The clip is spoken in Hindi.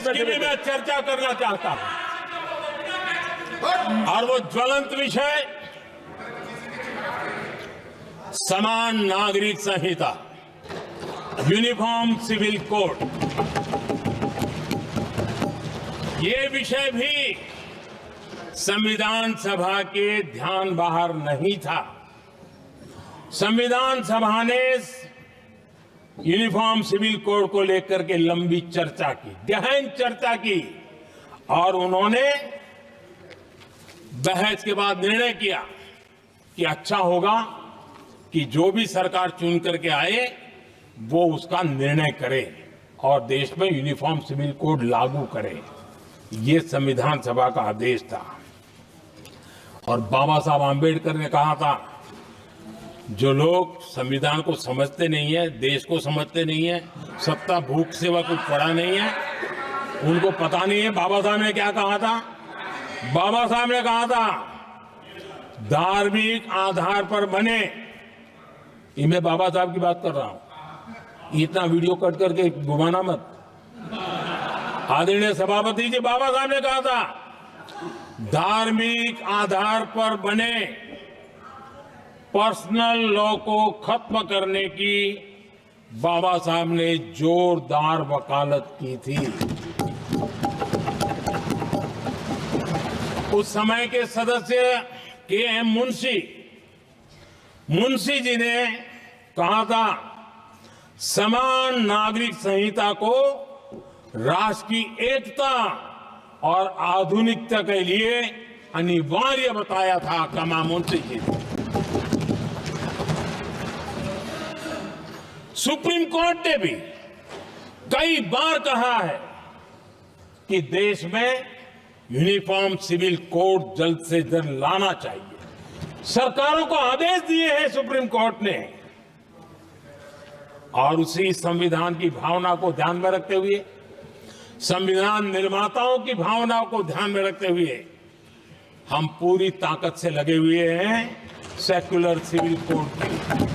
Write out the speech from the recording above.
इसकी भी मैं चर्चा करना चाहता हूं। और वो ज्वलंत विषय समान नागरिक संहिता, यूनिफॉर्म सिविल कोड। ये विषय भी संविधान सभा के ध्यान बाहर नहीं था। संविधान सभा ने यूनिफॉर्म सिविल कोड को लेकर के लंबी चर्चा की, गहन चर्चा की, और उन्होंने बहस के बाद निर्णय किया कि अच्छा होगा कि जो भी सरकार चुन करके आए वो उसका निर्णय करे और देश में यूनिफॉर्म सिविल कोड लागू करे। ये संविधान सभा का आदेश था। और बाबा साहब आंबेडकर ने कहा था, जो लोग संविधान को समझते नहीं है, देश को समझते नहीं है, सत्ता भूख सेवा कुछ पड़ा नहीं है, उनको पता नहीं है बाबा साहब ने क्या कहा था। बाबा साहब ने कहा था, धार्मिक आधार पर बने, ये मैं बाबा साहब की बात कर रहा हूं, इतना वीडियो कट करके घुमाना मत। आदरणीय सभापति जी, बाबा साहब ने कहा था, धार्मिक आधार पर बने पर्सनल लॉ को खत्म करने की बाबा साहब ने जोरदार वकालत की थी। उस समय के सदस्य के.एम. मुंशी जी ने कहा था, समान नागरिक संहिता को राष्ट्र की एकता और आधुनिकता के लिए अनिवार्य बताया था। कमा मुंशी जी ने। सुप्रीम कोर्ट ने भी कई बार कहा है कि देश में यूनिफॉर्म सिविल कोड जल्द से जल्द लाना चाहिए। सरकारों को आदेश दिए हैं सुप्रीम कोर्ट ने। और उसी संविधान की भावना को ध्यान में रखते हुए, संविधान निर्माताओं की भावनाओं को ध्यान में रखते हुए, हम पूरी ताकत से लगे हुए हैं सेक्युलर सिविल कोड की।